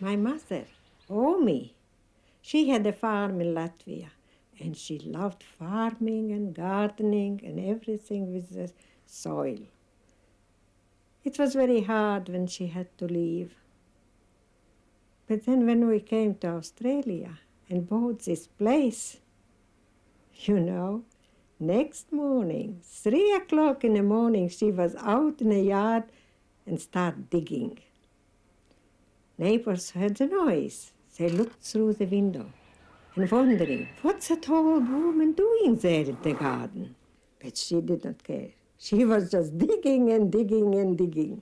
My mother, Omi, she had a farm in Latvia, and she loved farming and gardening and everything with the soil. It was very hard when she had to leave. But then when we came to Australia and bought this place, you know, next morning, 3 o'clock in the morning, she was out in the yard and started digging. Neighbors heard the noise. They looked through the window and wondering, what's that old woman doing there in the garden? But she did not care. She was just digging and digging and digging.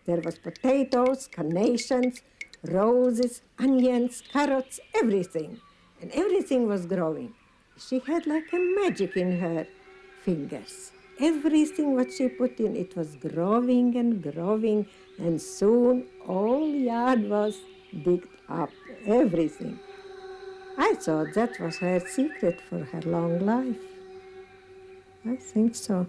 There was potatoes, carnations, roses, onions, carrots, everything. And everything was growing. She had like a magic in her fingers. Everything what she put in, it was growing and growing, and soon all yard was digged up, everything. I thought that was her secret for her long life. I think so.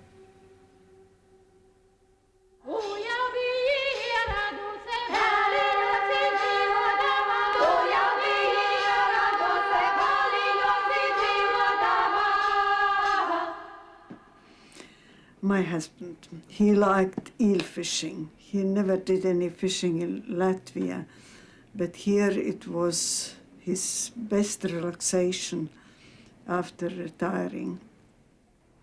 My husband, he liked eel fishing. He never did any fishing in Latvia, but here it was his best relaxation after retiring.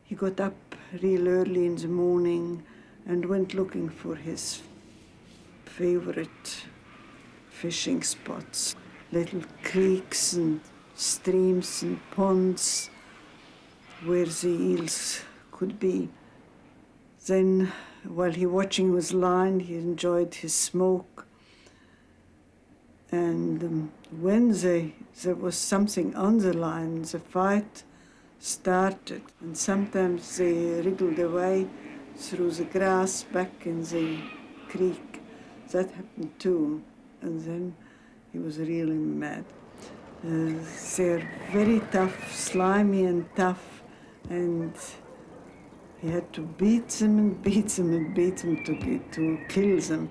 He got up real early in the morning and went looking for his favorite fishing spots, little creeks and streams and ponds where the eels could be. Then, while he watching his line, he enjoyed his smoke. And when there was something on the line, the fight started. And sometimes they wriggled away through the grass back in the creek. That happened too. And then he was really mad. They're very tough, slimy and tough. And he had to beat them and beat them and beat them to kill them.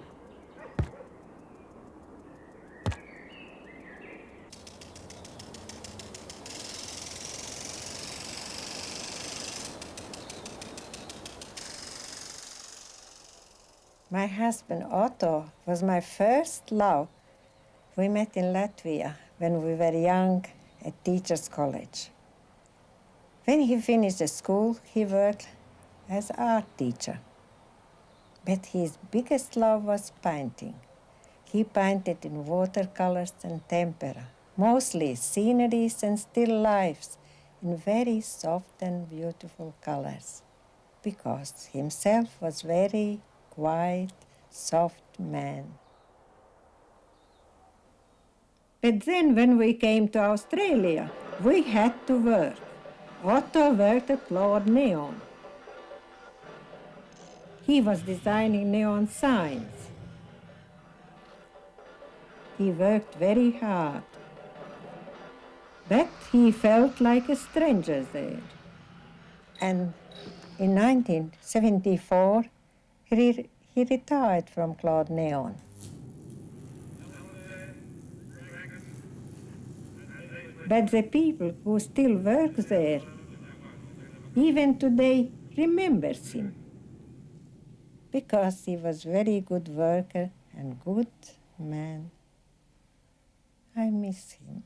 My husband Otto was my first love. We met in Latvia when we were young at teachers' college. When he finished the school, he worked as art teacher. But his biggest love was painting. He painted in watercolors and tempera, mostly sceneries and still lifes in very soft and beautiful colors, because himself was very quiet, soft man. But then when we came to Australia, we had to work. Otto worked at Lord Neon. He was designing neon signs. He worked very hard, but he felt like a stranger there. And in 1974, he retired from Claude Neon. But the people who still work there, even today, remembers him, because he was very good worker and good man. I miss him.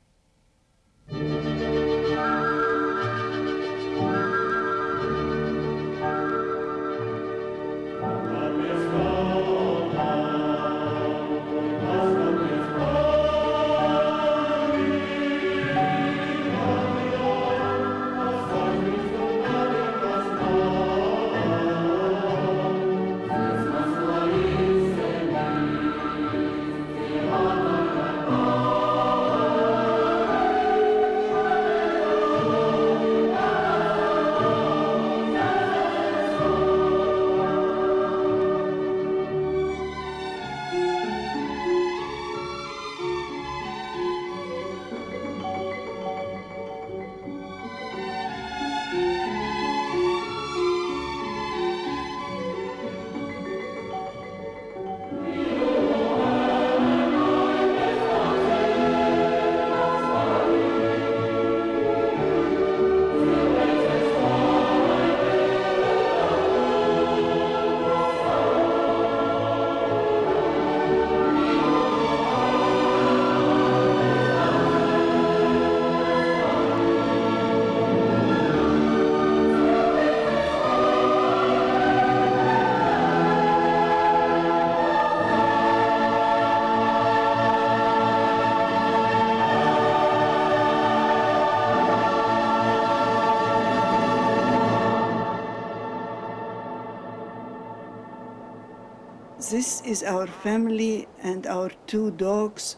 This is our family and our two dogs,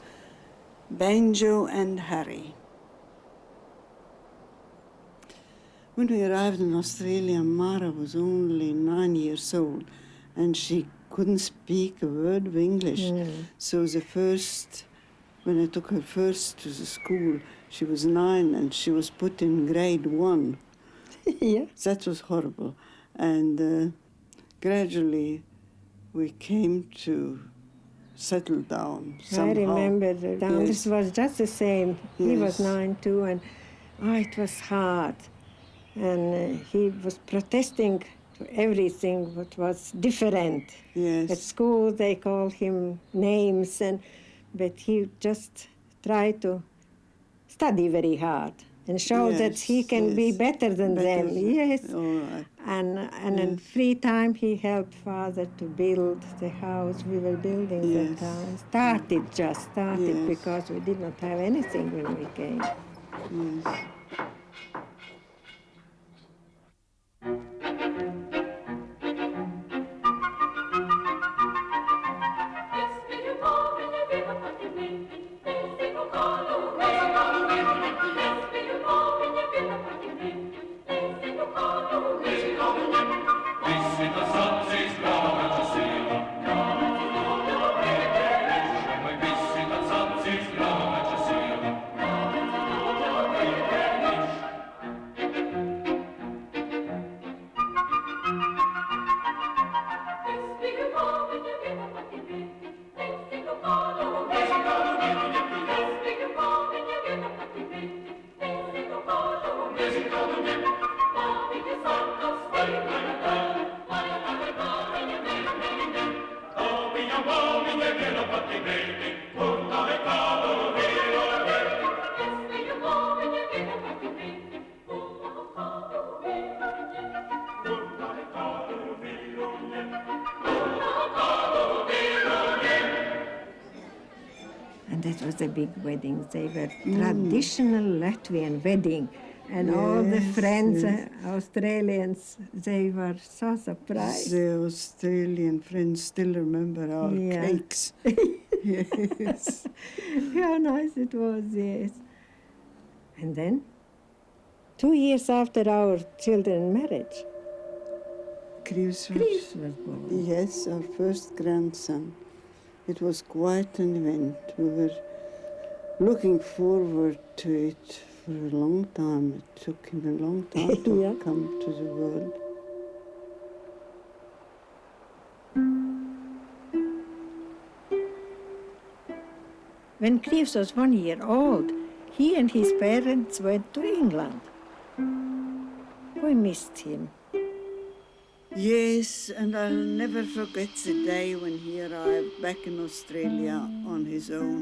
Banjo and Harry. When we arrived in Australia, Mara was only 9 years old, and she couldn't speak a word of English. So when I took her first to the school, she was 9 and she was put in grade 1. Yeah. That was horrible. And gradually we came to settle down somehow. I remember that Anders was just the same. He was Yes. 9 too, and it was hard. And he was protesting to everything what was different. Yes. At school they called him names, but he just tried to study very hard and show that he can be better than them. Yes. All right. And in free time he helped father to build the house we were building that time. Started Yes. because we did not have anything when we came. Yes. And that was a big wedding. They were traditional Latvian wedding. And all the friends, Australians, they were so surprised. The Australian friends still remember our cakes. Yes. How nice it was, yes. And then, 2 years after our children's marriage, Kriv was born. Yes, our first grandson. It was quite an event. We were looking forward to it for a long time. It took him a long time to come to the world. When Kriv was 1 year old, he and his parents went to England. We missed him. Yes, and I'll never forget the day when he arrived back in Australia on his own.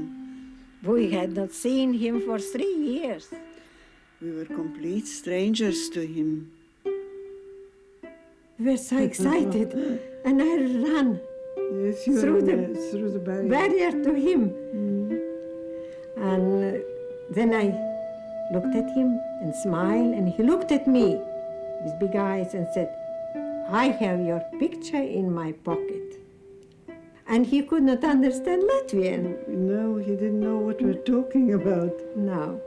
We had not seen him for 3 years. We were complete strangers to him. We were so excited, and I ran through the barrier to him. And then I looked at him and smiled, and he looked at me with big eyes and said, "I have your picture in my pocket." And he could not understand Latvian. No, he didn't know what we're talking about. No.